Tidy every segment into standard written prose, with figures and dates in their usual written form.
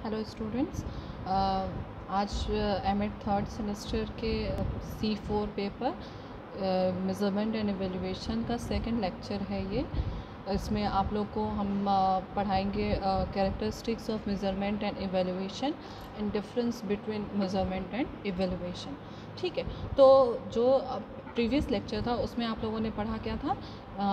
Hello students. आज MEd third semester के C4 paper measurement and evaluation का second lecture है ये। इसमें आप लोग को हम पढ़ाएंगे characteristics of measurement and evaluation and difference between measurement and evaluation. ठीक है, तो जो प्रीवियस लेक्चर था उसमें आप लोगों ने पढ़ा क्या था,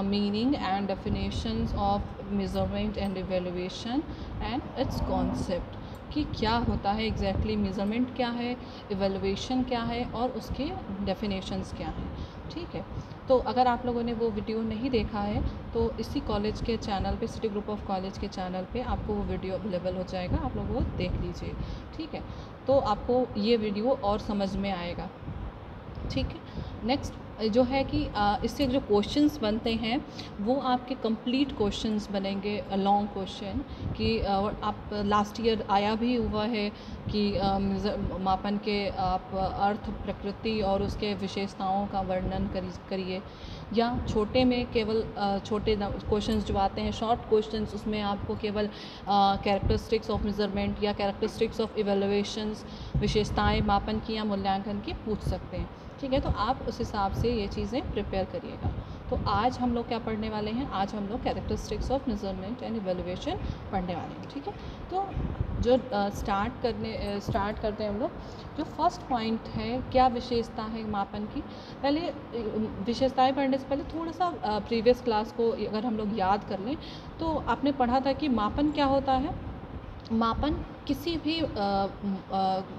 meaning and definitions of measurement and evaluation and it's concept, कि क्या होता है एग्जैक्टली मेज़रमेंट क्या है, एवेल्यूएशन क्या है और उसके डेफिनेशंस क्या हैं। ठीक है, तो अगर आप लोगों ने वो वीडियो नहीं देखा है तो इसी कॉलेज के चैनल पे, सिटी ग्रुप ऑफ कॉलेज के चैनल पे आपको वो वीडियो अवेलेबल हो जाएगा, आप लोग वो देख लीजिए। ठीक है, तो आपको ये वीडियो और समझ में आएगा। ठीक है, नेक्स्ट जो है कि इससे जो क्वेश्चंस बनते हैं वो आपके कंप्लीट क्वेश्चंस बनेंगे, लॉन्ग क्वेश्चन कि आप लास्ट ईयर आया भी हुआ है कि मापन के आप अर्थ, प्रकृति और उसके विशेषताओं का वर्णन करिए, या छोटे में केवल छोटे क्वेश्चंस जो आते हैं शॉर्ट क्वेश्चंस, उसमें आपको केवल कैरेक्टरिस्टिक्स ऑफ मेज़रमेंट या कैरेक्टरिस्टिक्स ऑफ इवैल्यूएशंस, विशेषताएं मापन की या मूल्यांकन की पूछ सकते हैं। ठीक है, तो आप उस हिसाब से ये चीज़ें प्रिपेयर करिएगा। तो आज हम लोग क्या पढ़ने वाले हैं, आज हम लोग characteristics of measurement and evaluation पढ़ने वाले हैं। ठीक है, तो जो स्टार्ट करते हैं हम लोग, जो फर्स्ट पॉइंट है क्या विशेषता है मापन की। पहले विशेषताएं पढ़ने से पहले थोड़ा सा प्रीवियस क्लास को अगर हम लोग याद कर लें तो आपने पढ़ा था कि मापन क्या होता है। मापन किसी भी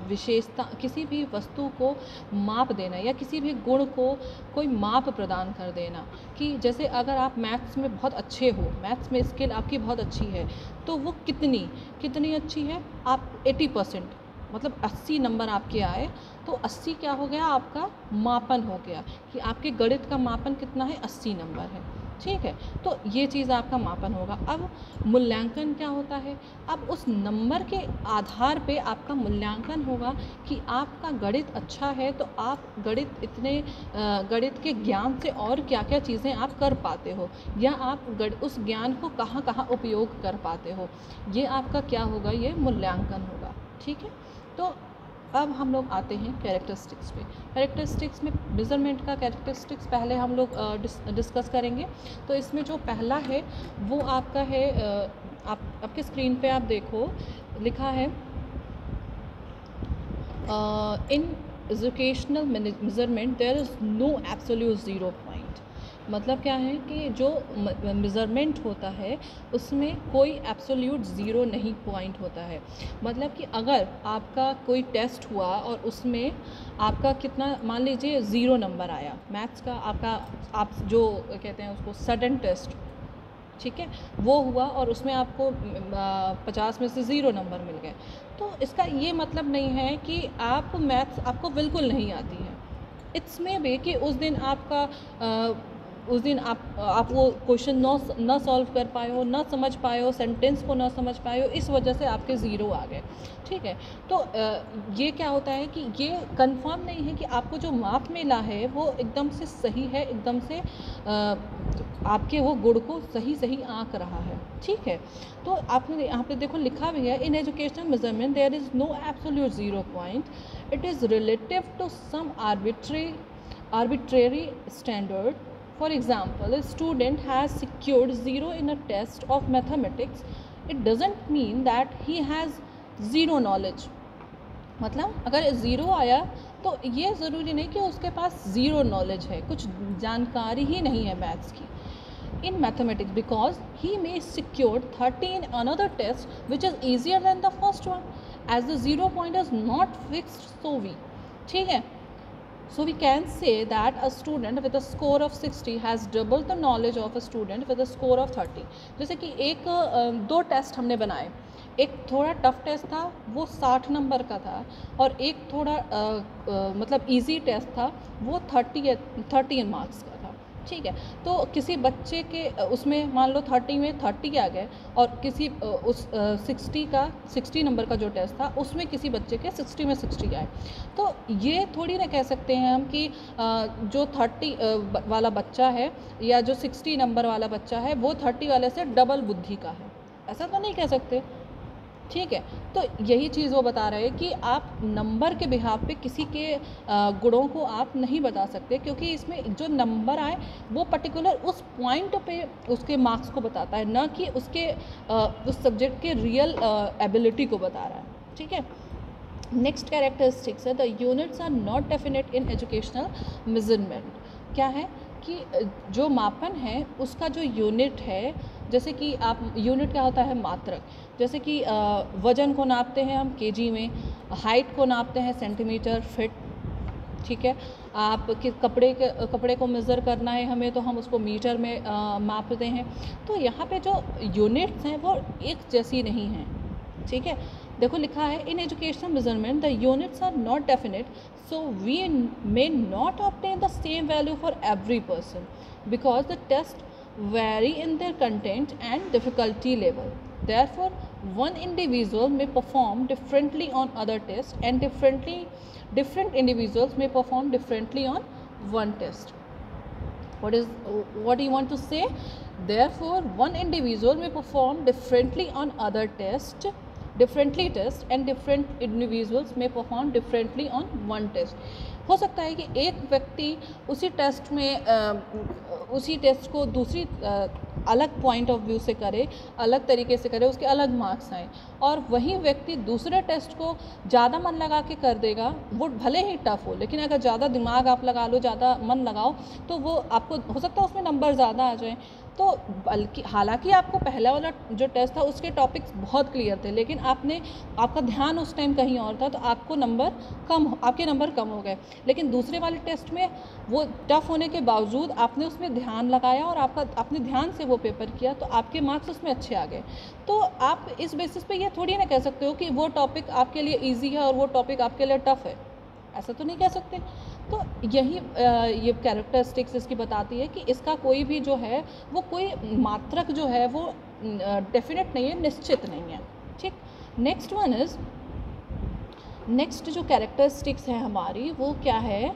विशेषता, किसी भी वस्तु को माप देना या किसी भी गुण को कोई माप प्रदान कर देना। कि जैसे अगर आप मैथ्स में बहुत अच्छे हो, मैथ्स में स्किल आपकी बहुत अच्छी है, तो वो कितनी अच्छी है, आप 80% मतलब 80 नंबर आपके आए तो 80 क्या हो गया, आपका मापन हो गया कि आपके गणित का मापन कितना है, 80 नंबर है। ठीक है, तो ये चीज़ आपका मापन होगा। अब मूल्यांकन क्या होता है, अब उस नंबर के आधार पे आपका मूल्यांकन होगा कि आपका गणित अच्छा है तो आप गणित के ज्ञान से और क्या क्या चीज़ें आप कर पाते हो, या आप उस ज्ञान को कहाँ कहाँ उपयोग कर पाते हो, ये आपका क्या होगा, ये मूल्यांकन होगा। ठीक है, तो अब हम लोग आते हैं कैरेक्टरिस्टिक्स पे। कैरेक्टरिस्टिक्स में मेज़रमेंट का कैरेक्टरिस्टिक्स पहले हम लोग डिस्कस करेंगे। तो इसमें जो पहला है वो आपका है, आपके स्क्रीन पे आप देखो लिखा है, in educational measurement there is no absolute zero point. मतलब क्या है कि जो मेज़रमेंट होता है उसमें कोई एब्सोल्यूट ज़ीरो नहीं पॉइंट होता है। मतलब कि अगर आपका कोई टेस्ट हुआ और उसमें आपका कितना, मान लीजिए 0 नंबर आया मैथ्स का, आपका आप जो कहते हैं उसको सडन टेस्ट, ठीक है, वो हुआ और उसमें आपको 50 में से 0 नंबर मिल गए, तो इसका ये मतलब नहीं है कि आप मैथ्स आपको बिल्कुल नहीं आती है। इट्स में भी कि उस दिन आप वो क्वेश्चन न सॉल्व कर पाए हो, न समझ पाए हो, सेंटेंस को न समझ पाए हो, इस वजह से आपके 0 आ गए। ठीक है, तो ये क्या होता है कि ये कंफर्म नहीं है कि आपको जो माप मिला है वो एकदम से सही है, एकदम से आपके वो गुण को सही आंक रहा है। ठीक है, तो आपने यहाँ पे देखो लिखा भी है, in educational measurement there is no absolute zero point, it is relative to some arbitrary standard. For example, a student has secured 0 in a test of mathematics. It doesn't mean that he has zero knowledge. मतलब अगर 0 आया तो ये ज़रूरी नहीं कि उसके पास 0 knowledge है, कुछ जानकारी ही नहीं है मैथ्स की in mathematics, because he may secure 30 in another test which is easier than the first one, as the 0 point is not fixed. ठीक है, so we can say that a student with a score of 60 has double the knowledge of a student with a score of 30. जैसे कि दो test हमने बनाए, एक थोड़ा tough test था वो 60 नंबर का था, और एक थोड़ा मतलब इजी टेस्ट था वो 30 मार्क्स का था। ठीक है, तो किसी बच्चे के उसमें मान लो 30 में 30 आ गए, और किसी उस 60 नंबर का जो टेस्ट था उसमें किसी बच्चे के 60 में 60 आए। तो ये थोड़ी ना कह सकते हैं हम कि जो 30 वाला बच्चा है या जो 60 नंबर वाला बच्चा है वो 30 वाले से डबल बुद्धि का है, ऐसा तो नहीं कह सकते। ठीक है। तो यही चीज़ वो बता रहे हैं कि आप नंबर के बिहाफ पे किसी के गुणों को आप नहीं बता सकते, क्योंकि इसमें जो नंबर आए वो पर्टिकुलर उस पॉइंट पे उसके मार्क्स को बताता है, ना कि उसके उस सब्जेक्ट के रियल एबिलिटी को बता रहा है। ठीक है। नेक्स्ट कैरेक्टरिस्टिक्स है the units are not definite in educational measurement. क्या है कि जो मापन है उसका जो यूनिट है, जैसे कि आप यूनिट क्या होता है, मात्रक। जैसे कि वज़न को नापते हैं हम केजी में, हाइट को नापते हैं सेंटीमीटर फीट। ठीक है। आप कि कपड़े को मेज़र करना है हमें, तो हम उसको मीटर में मापते हैं। तो यहाँ पे जो यूनिट्स हैं वो एक जैसी नहीं हैं। ठीक है। देखो लिखा है in educational measurement the units are not definite, so we may not obtain the same value for every person because the test vary in their content and difficulty level. Therefore, one individual may perform differently on other tests, and different individuals may perform differently on one test. What do you want to say? Therefore, one individual may perform differently on other test, and different individuals may perform differently on one test. हो सकता है कि एक व्यक्ति उसी test को दूसरी अलग पॉइंट ऑफ व्यू से करे, अलग तरीके से करे, उसके अलग मार्क्स आए, और वही व्यक्ति दूसरे टेस्ट को ज़्यादा मन लगा के कर देगा, वो भले ही टफ हो, लेकिन अगर ज़्यादा दिमाग आप लगा लो, ज़्यादा मन लगाओ, तो वो आपको हो सकता है उसमें नंबर ज़्यादा आ जाए। तो बल्कि हालांकि आपको पहला वाला जो टेस्ट था उसके टॉपिक्स बहुत क्लियर थे, लेकिन आपका ध्यान उस टाइम कहीं और था, तो आपके नंबर कम हो गए। लेकिन दूसरे वाले टेस्ट में वो टफ होने के बावजूद आपने उसमें ध्यान लगाया और आपने ध्यान से वो पेपर किया, तो आपके मार्क्स उसमें अच्छे आ गए। तो आप इस बेसिस पे ये थोड़ी ना कह सकते हो कि वो टॉपिक आपके लिए ईजी है और वो टॉपिक आपके लिए टफ है, ऐसा तो नहीं कह सकते। तो यही ये कैरेक्टरिस्टिक्स इसकी बताती है कि इसका कोई भी जो है वो कोई मात्रक जो है वो डेफिनेट नहीं है, निश्चित नहीं है। ठीक। नेक्स्ट जो कैरेक्टरिस्टिक्स है हमारी वो क्या है,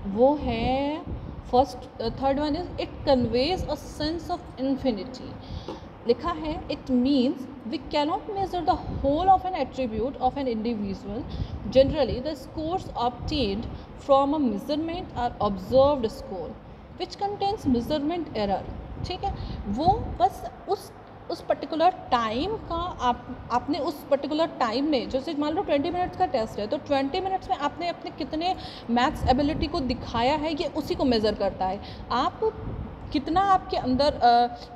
वो है third one is it conveys a sense of infinity. लिखा है it means we cannot measure the whole of an attribute of an individual. Generally, the scores obtained from a measurement are observed score, which contains measurement error. ठीक है। वो बस उस particular time का आपने उस पर्टिकुलर टाइम में, जैसे मान लो 20 मिनट्स का टेस्ट है, तो 20 मिनट्स में आपने अपने कितने मैथ्स एबिलिटी को दिखाया है, ये उसी को मेज़र करता है। आप कितना आपके अंदर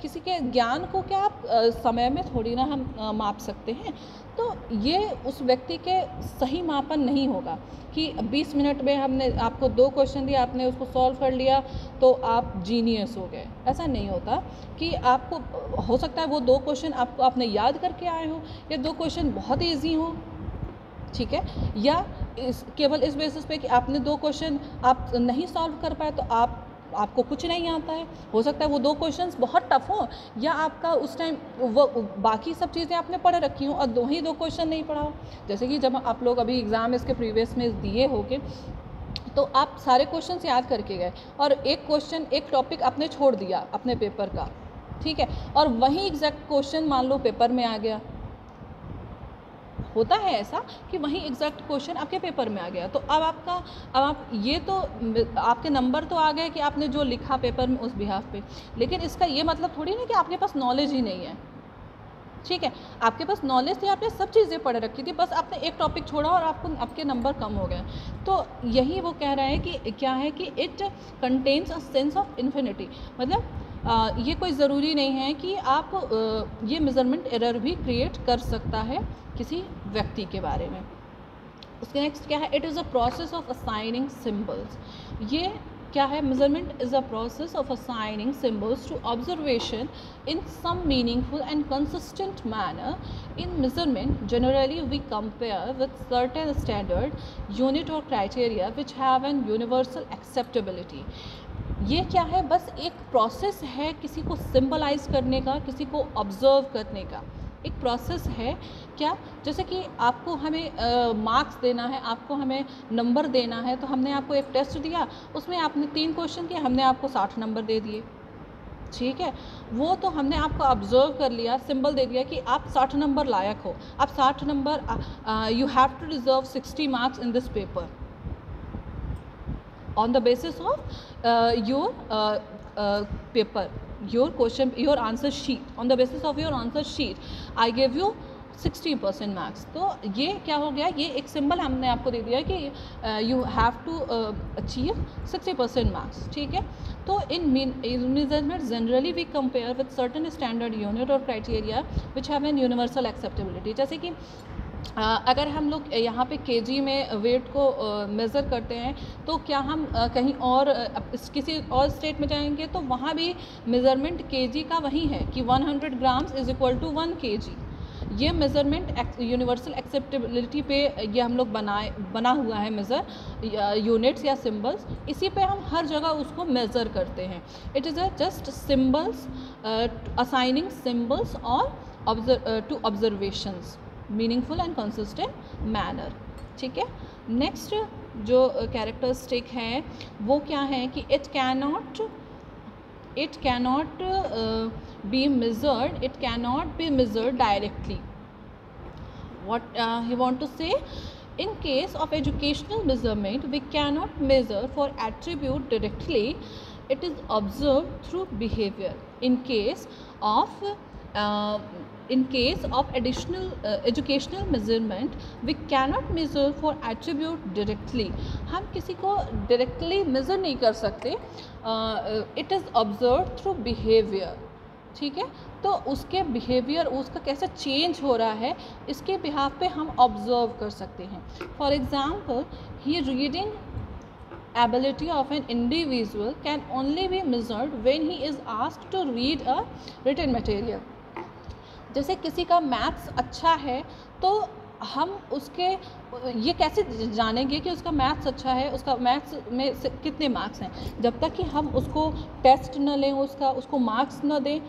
किसी के ज्ञान को क्या आप समय में थोड़ी ना हम माप सकते हैं। तो ये उस व्यक्ति के सही मापन नहीं होगा कि 20 मिनट में हमने आपको 2 क्वेश्चन दिया, आपने उसको सॉल्व कर लिया तो आप जीनियस हो गए। ऐसा नहीं होता कि आपको हो सकता है वो 2 क्वेश्चन आपने याद करके आए हो, या 2 क्वेश्चन बहुत ईजी हो। ठीक है। या केवल इस बेसिस पे कि आपने 2 क्वेश्चन आप नहीं सॉल्व कर पाए तो आपको कुछ नहीं आता है। हो सकता है वो 2 क्वेश्चंस बहुत टफ हो, या आपका उस टाइम वो बाकी सब चीज़ें आपने पढ़ रखी हों और 2 क्वेश्चन नहीं पढ़ा हो। जैसे कि जब आप लोग अभी एग्ज़ाम इसके प्रीवियस में दिए होगे, तो आप सारे क्वेश्चंस याद करके गए और एक टॉपिक आपने छोड़ दिया अपने पेपर का। ठीक है। और वही एग्जैक्ट क्वेश्चन मान लो पेपर में आ गया, होता है ऐसा कि वही एग्जैक्ट क्वेश्चन आपके पेपर में आ गया, तो अब आप ये तो आपके नंबर तो आ गए कि आपने जो लिखा पेपर में उस बिहाफ पे, लेकिन इसका ये मतलब थोड़ी ना कि आपके पास नॉलेज ही नहीं है। ठीक है। आपके पास नॉलेज थी, आपने सब चीज़ें पढ़ रखी थी, बस आपने एक टॉपिक छोड़ा और आपके नंबर कम हो गए। तो यही वो कह रहा है कि क्या है कि it contains a sense of infinity. मतलब ये कोई ज़रूरी नहीं है कि आप ये मेज़रमेंट एरर भी क्रिएट कर सकता है किसी व्यक्ति के बारे में। उसके नेक्स्ट क्या है, it is a process of assigning symbols. ये क्या है, measurement is a process of assigning symbols to observation in some meaningful and consistent manner. In measurement generally we compare with certain standard unit or criteria which have an universal acceptability. ये क्या है, बस एक process है किसी को symbolize करने का, किसी को ऑब्जर्व करने का एक प्रोसेस है। क्या, जैसे कि आपको हमें मार्क्स देना है, आपको हमें नंबर देना है, तो हमने आपको एक टेस्ट दिया, उसमें आपने 3 क्वेश्चन किए, हमने आपको 60 नंबर दे दिए। ठीक है, वो तो हमने आपको ऑब्जर्व कर लिया, सिंबल दे दिया कि आप 60 नंबर लायक हो, आप 60 number, you have to deserve 60 marks in this paper on the basis of your paper, your question, your answer sheet. On the basis of your answer sheet I gave you 60% marks. तो ये क्या हो गया, ये एक symbol हमने आपको दे दिया कि you have to achieve 60% marks. ठीक है, तो in measurement generally we compare with certain standard unit or criteria which have an universal acceptability. जैसे कि अगर हम लोग यहाँ पे केजी में वेट को मेज़र करते हैं, तो क्या हम कहीं और किसी और स्टेट में जाएंगे तो वहाँ भी मेज़रमेंट केजी का वही है कि 100 grams is equal to 1 KG. ये मेज़रमेंट यूनिवर्सल एक्सेप्टेबिलिटी पे ये हम लोग बना हुआ है मेज़र यूनिट्स या सिंबल्स, इसी पे हम हर जगह उसको मेज़र करते हैं। It is a just symbols assigning symbols और to observations meaningful and consistent manner. ठीक है, नेक्स्ट जो कैरेक्टरिस्टिक है वो क्या है कि it cannot be measured, it cannot be measured directly. what he want to say, in case of educational measurement we cannot measure for attribute directly, it is observed through behavior. In case of educational measurement we cannot measure for attribute directly, हम किसी को directly measure नहीं कर सकते, it is observed through behavior। ठीक है, तो उसके बिहेवियर, उसका कैसे चेंज हो रहा है, इसके बिहाफ पे हम ऑब्जर्व कर सकते हैं। For example, he reading ability of an individual can only be measured when he is asked to read a written material। जैसे किसी का मैथ्स अच्छा है तो हम उसके ये कैसे जानेंगे कि उसका मैथ्स अच्छा है, उसका मैथ्स में से कितने मार्क्स हैं, जब तक कि हम उसको टेस्ट न लें, उसको मार्क्स न दें।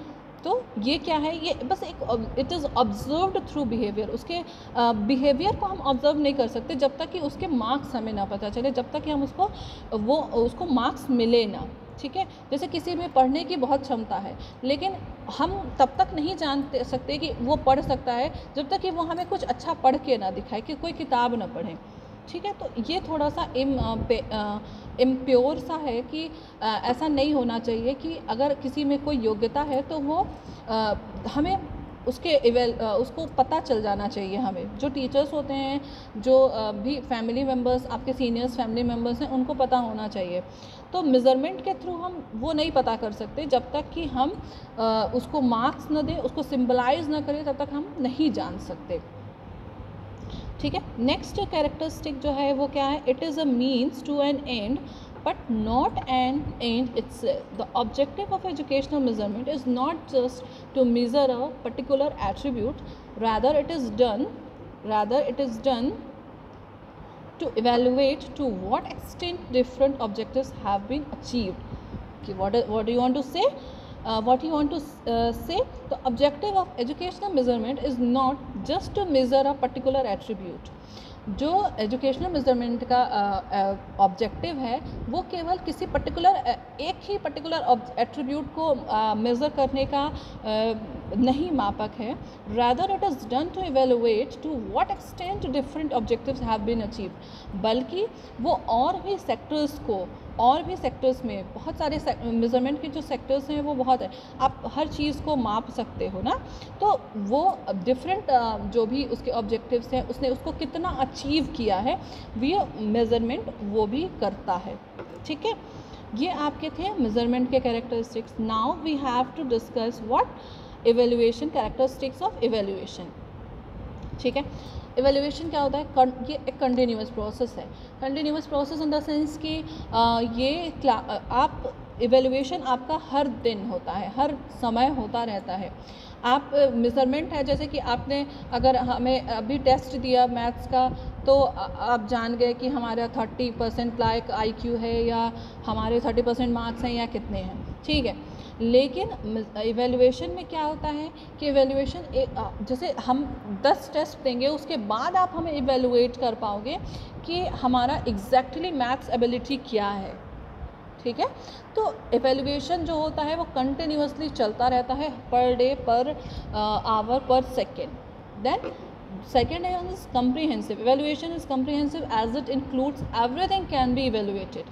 तो ये क्या है, ये बस एक it is observed through behaviour. उसके बिहेवियर को हम ऑब्जर्व नहीं कर सकते जब तक कि उसके मार्क्स हमें ना पता चले, जब तक कि हम उसको मार्क्स मिले ना। ठीक है, जैसे किसी में पढ़ने की बहुत क्षमता है, लेकिन हम तब तक नहीं जान सकते कि वो पढ़ सकता है जब तक कि वो हमें कुछ अच्छा पढ़ के ना दिखाए, कि कोई किताब ना पढ़े। ठीक है, तो ये थोड़ा सा इम्प्योर सा है कि ऐसा नहीं होना चाहिए कि अगर किसी में कोई योग्यता है तो वो हमें उसको पता चल जाना चाहिए। हमें जो टीचर्स होते हैं, जो भी फैमिली मेम्बर्स, आपके सीनियर्स फैमिली मेम्बर्स हैं, उनको पता होना चाहिए। तो मेज़रमेंट के थ्रू हम वो नहीं पता कर सकते जब तक कि हम उसको मार्क्स न दें, उसको सिंबलाइज न करें, तब तक हम नहीं जान सकते। ठीक है, नेक्स्ट कैरेक्टरिस्टिक जो है वो क्या है, it is a means to an end but not an end itself. The objective of educational measurement is not just to measure a particular attribute, rather it is done to evaluate to what extent different objectives have been achieved. Okay, what do you want to say? Say the objective of educational measurement is not just to measure a particular attribute. जो educational measurement का objective है वो केवल किसी एक ही particular attribute को measure करने का नहीं मापक है। Rather it is done to evaluate to what extent different objectives have been achieved, बल्कि वो और भी सेक्टर्स में बहुत सारे मेजरमेंट के जो सेक्टर्स हैं वो बहुत है, आप हर चीज़ को माप सकते हो ना। तो वो डिफरेंट जो भी उसके ऑब्जेक्टिव्स हैं, उसने उसको कितना अचीव किया है, वो मेज़रमेंट वो भी करता है। ठीक है, ये आपके थे मेज़रमेंट के characteristics. Now we have to discuss what evaluation, characteristics of evaluation. ठीक है, इवेल्युएशन क्या होता है, ये एक कंटिन्यूस प्रोसेस है। Continuous process in the sense कि आप इवेल्युएशन आपका हर दिन होता है, हर समय होता रहता है। आप मेज़रमेंट है, जैसे कि आपने अगर हमें अभी टेस्ट दिया मैथ्स का, तो आप जान गए कि हमारा 30% लाइक IQ है, या हमारे 30% मार्क्स हैं, या कितने हैं। ठीक है, लेकिन इवेल्युएशन में क्या होता है कि इवेल्युएशन जैसे हम 10 टेस्ट देंगे, उसके बाद आप हमें इवेल्युएट कर पाओगे कि हमारा एग्जैक्टली मैथ्स एबिलिटी क्या है। ठीक है। तो एवेल्युएशन जो होता है वो कंटिन्यूसली चलता रहता है, per day, per hour, per second. Then second is comprehensive. Evaluation is comprehensive as it includes everything can be evaluated.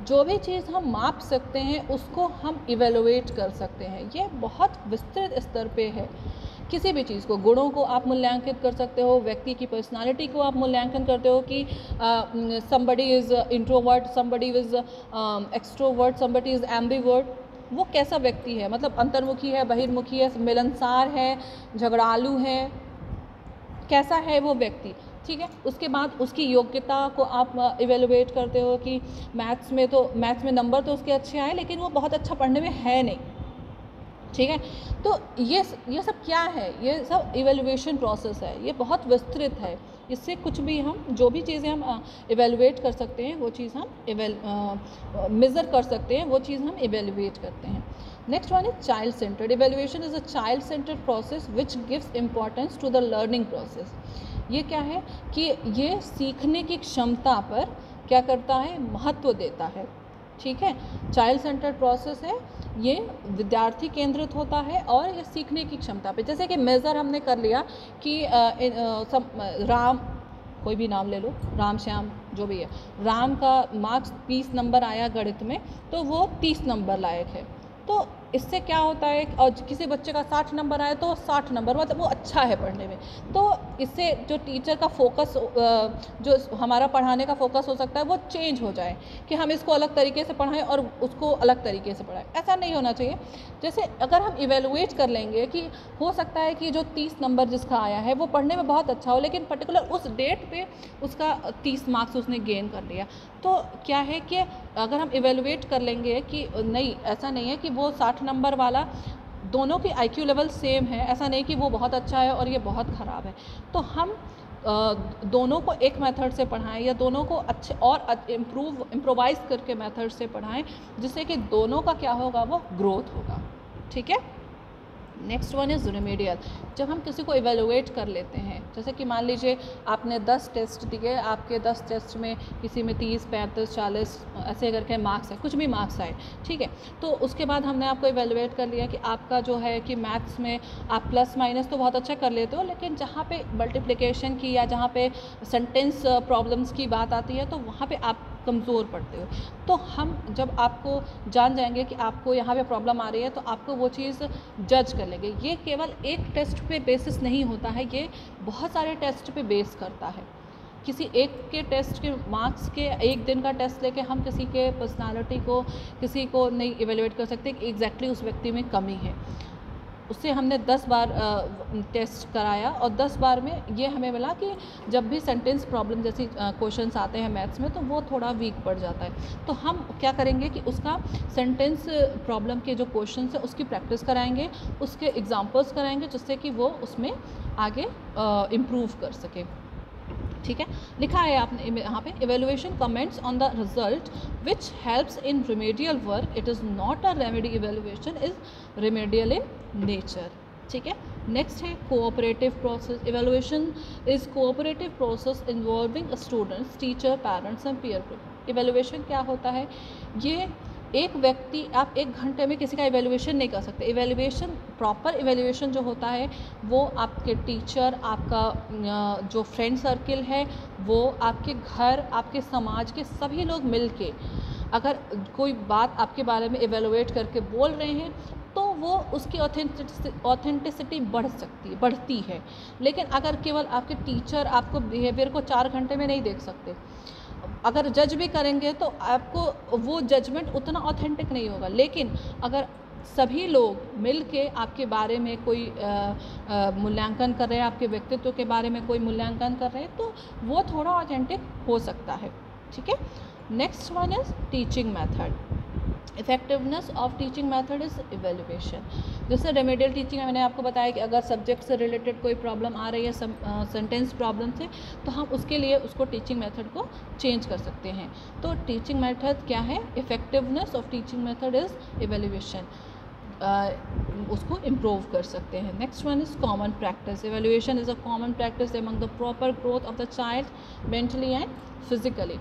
जो भी चीज़ हम माप सकते हैं उसको हम इवेलुएट कर सकते हैं। ये बहुत विस्तृत स्तर पे है। किसी भी चीज़ को, गुणों को आप मूल्यांकित कर सकते हो, व्यक्ति की पर्सनालिटी को आप मूल्यांकन करते हो कि somebody is introvert, somebody is extrovert, somebody is ambivert। वो कैसा व्यक्ति है, मतलब अंतर्मुखी है, बहिर्मुखी है, मिलनसार है, झगड़ालू है, कैसा है वो व्यक्ति, ठीक है। उसके बाद उसकी योग्यता को आप इवेलुएट करते हो कि मैथ्स में नंबर तो उसके अच्छे आए लेकिन वो बहुत अच्छा पढ़ने में है नहीं, ठीक है। तो ये सब क्या है, ये सब इवेलुएशन प्रोसेस है, ये बहुत विस्तृत है। इससे कुछ भी हम, जो भी चीज़ें हम इवेलुएट कर सकते हैं वो चीज़ हम मेज़र कर सकते हैं, वो चीज़ हम इवेलुएट करते हैं। Next one is child centred. Evaluation is a child centred process which gives importance to the learning process. ये क्या है कि ये सीखने की क्षमता पर क्या करता है, महत्व देता है, ठीक है। चाइल्ड सेंटर्ड प्रोसेस है, ये विद्यार्थी केंद्रित होता है और ये सीखने की क्षमता पे, जैसे कि मेज़र हमने कर लिया कि राम, कोई भी नाम ले लो, राम श्याम जो भी है, राम का मार्क्स 20 नंबर आया गणित में तो वो 30 नंबर लायक है। तो इससे क्या होता है, और किसी बच्चे का 60 नंबर आए तो 60 नंबर, मतलब वो अच्छा है पढ़ने में। तो इससे जो टीचर का फोकस, जो हमारा पढ़ाने का फोकस हो सकता है वो चेंज हो जाए कि हम इसको अलग तरीके से पढ़ाएं और उसको अलग तरीके से पढ़ाएं। ऐसा नहीं होना चाहिए। जैसे अगर हम इवेलुएट कर लेंगे कि हो सकता है कि जो 30 नंबर जिसका आया है वो पढ़ने में बहुत अच्छा हो, लेकिन पर्टिकुलर उस डेट पे उसका 30 मार्क्स उसने गेन कर लिया, तो क्या है कि अगर हम इवेलुएट कर लेंगे कि नहीं, ऐसा नहीं है कि वो 60 नंबर वाला, दोनों की IQ लेवल सेम है, ऐसा नहीं कि वो बहुत अच्छा है और ये बहुत ख़राब है, तो हम दोनों को एक मेथड से पढ़ाएं या दोनों को अच्छे और इम्प्रोवाइज़ करके मेथड से पढ़ाएं, जिससे कि दोनों का क्या होगा, वो ग्रोथ होगा, ठीक है। Next one is remedial. जब हम किसी को इवेलुएट कर लेते हैं, जैसे कि मान लीजिए आपने 10 टेस्ट दिए, आपके 10 टेस्ट में किसी में 30, 35, 40 ऐसे करके मार्क्स है, कुछ भी मार्क्स आए, ठीक है। तो उसके बाद हमने आपको इवेलुएट कर लिया कि आपका जो है कि मैथ्स में आप प्लस माइनस तो बहुत अच्छा कर लेते हो, लेकिन जहाँ पे मल्टीप्लिकेशन की या जहाँ पे सेंटेंस प्रॉब्लम्स की बात आती है तो वहाँ पे आप कमज़ोर पड़ते हो। तो हम जब आपको जान जाएंगे कि आपको यहाँ पे प्रॉब्लम आ रही है तो आपको वो चीज़ जज कर लेंगे। ये केवल एक टेस्ट पे बेसिस नहीं होता है, ये बहुत सारे टेस्ट पे बेस करता है। किसी एक के टेस्ट के मार्क्स के एक दिन का टेस्ट लेके हम किसी के पर्सनालिटी को, किसी को नहीं इवेलुएट कर सकते कि एग्जैक्टली उस व्यक्ति में कमी है। उससे हमने 10 बार टेस्ट कराया और 10 बार में ये हमें मिला कि जब भी सेंटेंस प्रॉब्लम जैसी क्वेश्चंस आते हैं मैथ्स में तो वो थोड़ा वीक पड़ जाता है। तो हम क्या करेंगे कि उसका सेंटेंस प्रॉब्लम के जो क्वेश्चंस है उसकी प्रैक्टिस कराएंगे, उसके एग्जांपल्स कराएंगे, जिससे कि वो उसमें आगे इम्प्रूव कर सके, ठीक है। लिखा है आपने यहाँ पे, evaluation comments on the result which helps in remedial work, it is not a remedy, evaluation is remedial in nature, ठीक है। नेक्स्ट है cooperative process. Evaluation is cooperative process involving students, teacher, parents and peer group. Evaluation क्या होता है, ये एक व्यक्ति, आप 1 घंटे में किसी का इवेलुएशन नहीं कर सकते। इवेलुएशन, प्रॉपर इवेलुएशन जो होता है वो आपके टीचर, आपका जो फ्रेंड सर्किल है, वो आपके घर, आपके समाज के सभी लोग मिलके अगर कोई बात आपके बारे में इवेलुएट करके बोल रहे हैं तो वो उसकी ऑथेंटिसिटी बढ़ती है। लेकिन अगर केवल आपके टीचर आपको बिहेवियर को 4 घंटे में नहीं देख सकते, अगर जज भी करेंगे तो आपको वो जजमेंट उतना ऑथेंटिक नहीं होगा। लेकिन अगर सभी लोग मिल के आपके बारे में कोई मूल्यांकन कर रहे हैं, आपके व्यक्तित्व के बारे में कोई मूल्यांकन कर रहे हैं, तो वो थोड़ा ऑथेंटिक हो सकता है, ठीक है। Next one is teaching method. Effectiveness of teaching method is evaluation. जैसे रेमेडियल टीचिंग में मैंने आपको बताया कि अगर सब्जेक्ट से रिलेटेड कोई प्रॉब्लम आ रही है, सेंटेंस प्रॉब्लम से, तो हम उसके लिए उसको टीचिंग मेथड को चेंज कर सकते हैं। तो टीचिंग मेथड क्या है, effectiveness of teaching method is evaluation, उसको इम्प्रूव कर सकते हैं। Next one is common practice. Evaluation is a common practice among the proper growth of the child mentally and physically.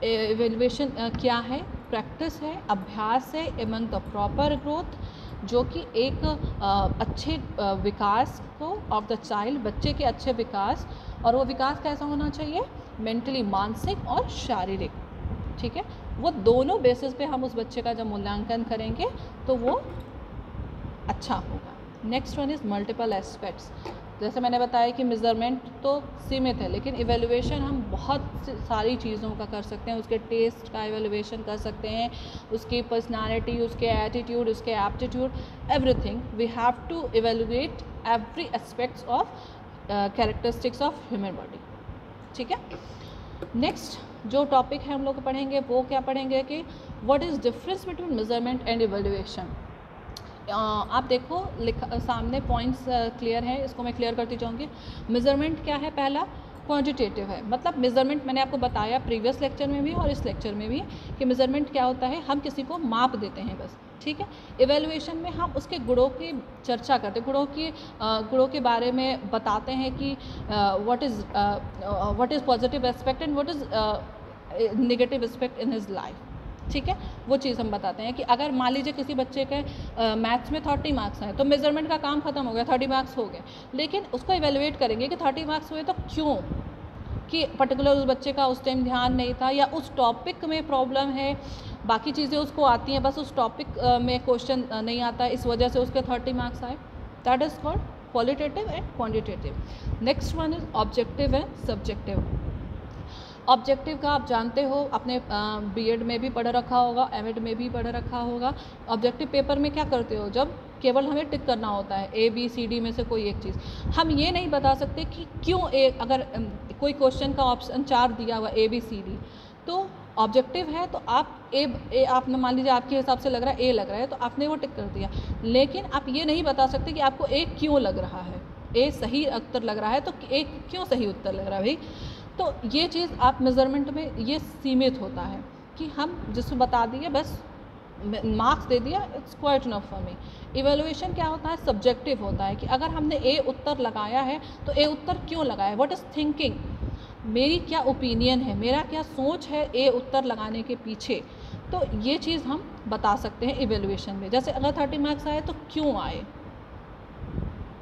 Evaluation क्या है, प्रैक्टिस है, अभ्यास है एमंग द प्रॉपर ग्रोथ, जो कि एक अच्छे विकास को ऑफ द चाइल्ड, बच्चे के अच्छे विकास, और वो विकास कैसा होना चाहिए, मेंटली, मानसिक और शारीरिक, ठीक है। वो दोनों बेसिस पे हम उस बच्चे का जब मूल्यांकन करेंगे तो वो अच्छा होगा। Next one is multiple aspects. जैसे मैंने बताया कि मेज़रमेंट तो सीमित है, लेकिन इवैल्यूएशन हम बहुत सारी चीज़ों का कर सकते हैं। उसके टेस्ट का इवैल्यूएशन कर सकते हैं, उसकी पर्सनालिटी, उसके एटीट्यूड, उसके aptitude, everything we have to evaluate every aspects of characteristics of human body, ठीक है। नेक्स्ट जो टॉपिक है हम लोग पढ़ेंगे वो क्या पढ़ेंगे कि what is difference between measurement and evaluation. आप देखो सामने पॉइंट्स क्लियर हैं, इसको मैं क्लियर करती जाऊँगी। मेजरमेंट क्या है, पहला क्वांटिटेटिव है, मतलब मेजरमेंट मैंने आपको बताया प्रीवियस लेक्चर में भी और इस लेक्चर में भी कि मेजरमेंट क्या होता है, हम किसी को माप देते हैं बस, ठीक है। इवैल्यूएशन में हम उसके गुणों की चर्चा करते हैं, गुणों के बारे में बताते हैं कि what is positive aspect and what is negative aspect in his life, ठीक है। वो चीज़ हम बताते हैं कि अगर मान लीजिए किसी बच्चे के मैथ्स में 30 मार्क्स हैं तो मेजरमेंट का काम खत्म हो गया, 30 मार्क्स हो गए, लेकिन उसको इवैल्यूएट करेंगे कि 30 मार्क्स हुए तो क्यों, कि पर्टिकुलर उस बच्चे का उस टाइम ध्यान नहीं था या उस टॉपिक में प्रॉब्लम है, बाकी चीज़ें उसको आती हैं, बस उस टॉपिक में क्वेश्चन नहीं आता, इस वजह से उसके 30 मार्क्स आए। That is called qualitative and quantitative. Next one is objective and subjective. Objective का आप जानते हो, अपने बीएड में भी पढ़ रखा होगा, एमएड में भी पढ़ रखा होगा। ऑब्जेक्टिव पेपर में क्या करते हो, जब केवल हमें टिक करना होता है ABCD में से कोई एक चीज़, हम ये नहीं बता सकते कि क्यों अगर कोई क्वेश्चन का ऑप्शन 4 दिया हुआ ABCD, तो ऑब्जेक्टिव है तो आप आपने मान लीजिए आपके हिसाब से लग रहा है A लग रहा है तो आपने वो टिक कर दिया, लेकिन आप ये नहीं बता सकते कि आपको A क्यों लग रहा है, A सही उत्तर लग रहा है तो A क्यों सही उत्तर लग रहा है भाई। तो ये चीज़ आप मेज़रमेंट में ये सीमित होता है कि हम जिसको बता दिए बस मार्क्स दे दिया, it's quite enough for me. Evaluation क्या होता है, सब्जेक्टिव होता है कि अगर हमने A उत्तर लगाया है तो A उत्तर क्यों लगाया, व्हाट इज़ थिंकिंग, मेरी क्या ओपिनियन है, मेरा क्या सोच है A उत्तर लगाने के पीछे, तो ये चीज़ हम बता सकते हैं इवैल्यूएशन में। जैसे अगर 30 मार्क्स आए तो क्यों आए,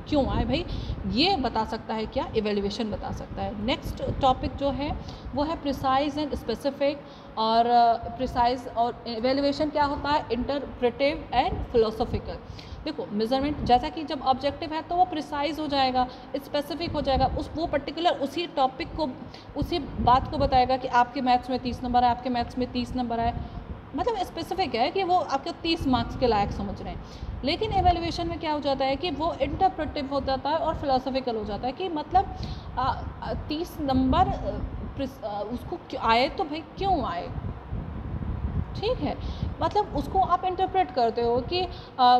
क्यों आए भाई, ये बता सकता है क्या, इवैल्यूएशन बता सकता है। नेक्स्ट टॉपिक जो है वो है प्रिसाइज एंड स्पेसिफिक, और प्रिसाइज और इवैल्यूएशन क्या होता है, इंटरप्रेटिव एंड फिलोसॉफिकल। देखो मेजरमेंट जैसा कि जब ऑब्जेक्टिव है तो वो प्रिसाइज हो जाएगा, स्पेसिफिक हो जाएगा, वो पर्टिकुलर उसी टॉपिक को, उसी बात को बताएगा कि आपके मैथ्स में 30 नंबर आए, आपके मैथ्स में 30 नंबर आए, मतलब स्पेसिफिक है कि वो आपके 30 मार्क्स के लायक समझ रहे हैं। लेकिन एवेल्यूएशन में क्या हो जाता है कि वो इंटरप्रेटिव हो जाता है और फिलोसॉफिकल हो जाता है कि मतलब 30 नंबर उसको आए तो भाई क्यों आए, ठीक है, मतलब उसको आप इंटरप्रेट करते हो कि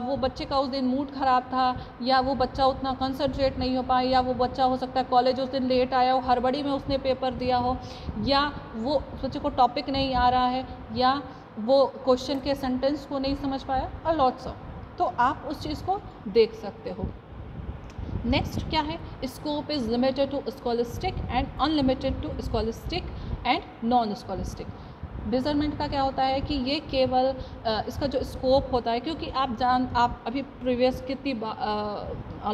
वो बच्चे का उस दिन मूड ख़राब था, या वो बच्चा उतना कंसंट्रेट नहीं हो पाया, या वो बच्चा हो सकता है कॉलेज उस दिन लेट आया हो, हड़बड़ी में उसने पेपर दिया हो, या वो बच्चे को टॉपिक नहीं आ रहा है, या वो क्वेश्चन के सेंटेंस को नहीं समझ पाया, और लॉट्स ऑफ, तो आप उस चीज़ को देख सकते हो। नेक्स्ट क्या है, scope is limited to scholastic and unlimited to scholastic and non scholastic. Measurement का क्या होता है कि ये केवल इसका जो स्कोप होता है, क्योंकि आप अभी प्रीवियस कितनी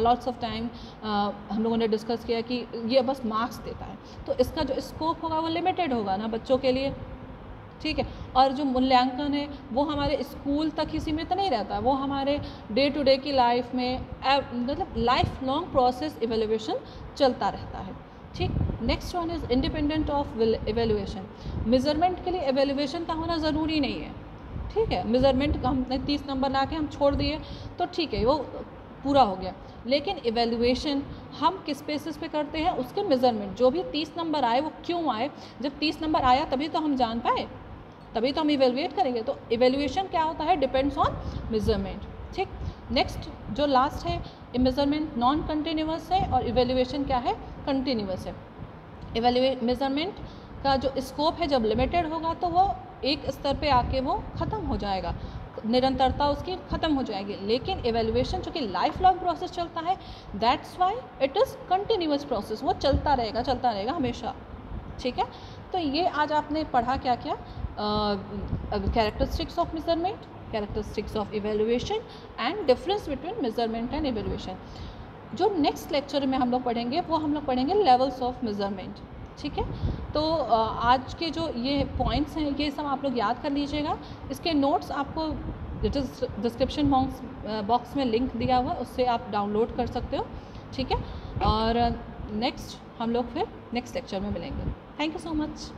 लॉट्स ऑफ टाइम हम लोगों ने डिस्कस किया कि ये बस मार्क्स देता है, तो इसका जो स्कोप होगा वो लिमिटेड होगा ना बच्चों के लिए, ठीक है। और जो मूल्यांकन है वो हमारे स्कूल तक ही सीमित नहीं रहता, वो हमारे डे टू डे की लाइफ में मतलब लाइफ लॉन्ग प्रोसेस इवैल्यूएशन चलता रहता है, ठीक। Next one is independent of evaluation. Measurement के लिए इवैल्यूएशन का होना ज़रूरी नहीं है, ठीक है। मेजरमेंट हमने 30 नंबर ला के हम छोड़ दिए तो ठीक है, वो पूरा हो गया, लेकिन इवैल्यूएशन हम किस बेसिस पे करते हैं, उसके मेजरमेंट, जो भी 30 नंबर आए वो क्यों आए, जब 30 नंबर आया तभी तो हम जान पाए, तभी तो हम इवैल्यूएट करेंगे। तो इवैल्यूएशन क्या होता है, डिपेंड्स ऑन मेजरमेंट, ठीक। नेक्स्ट जो लास्ट है, मेजरमेंट नॉन कंटिन्यूअस है और इवैल्यूएशन क्या है, कंटिन्यूअस है। मेजरमेंट का जो स्कोप है जब लिमिटेड होगा तो वो एक स्तर पे आके वो ख़त्म हो जाएगा, निरंतरता उसकी ख़त्म हो जाएगी, लेकिन इवैल्यूएशन जो कि लाइफ लॉन्ग प्रोसेस चलता है, that's why it is continuous process, वो चलता रहेगा हमेशा, ठीक है। तो ये आज आपने पढ़ा क्या क्या, characteristics of measurement, characteristics of evaluation and difference between measurement and evaluation. जो नेक्स्ट लेक्चर में हम लोग पढ़ेंगे वो हम लोग पढ़ेंगे लेवल्स ऑफ मेजरमेंट। ठीक है, तो आज के जो ये पॉइंट्स हैं ये सब आप लोग याद कर लीजिएगा। इसके नोट्स आपको डिस्क्रिप्शन बॉक्स में लिंक दिया हुआ, उससे आप डाउनलोड कर सकते हो। ठीक है, और नेक्स्ट हम लोग फिर नेक्स्ट लेक्चर में मिलेंगे। Thank you so much.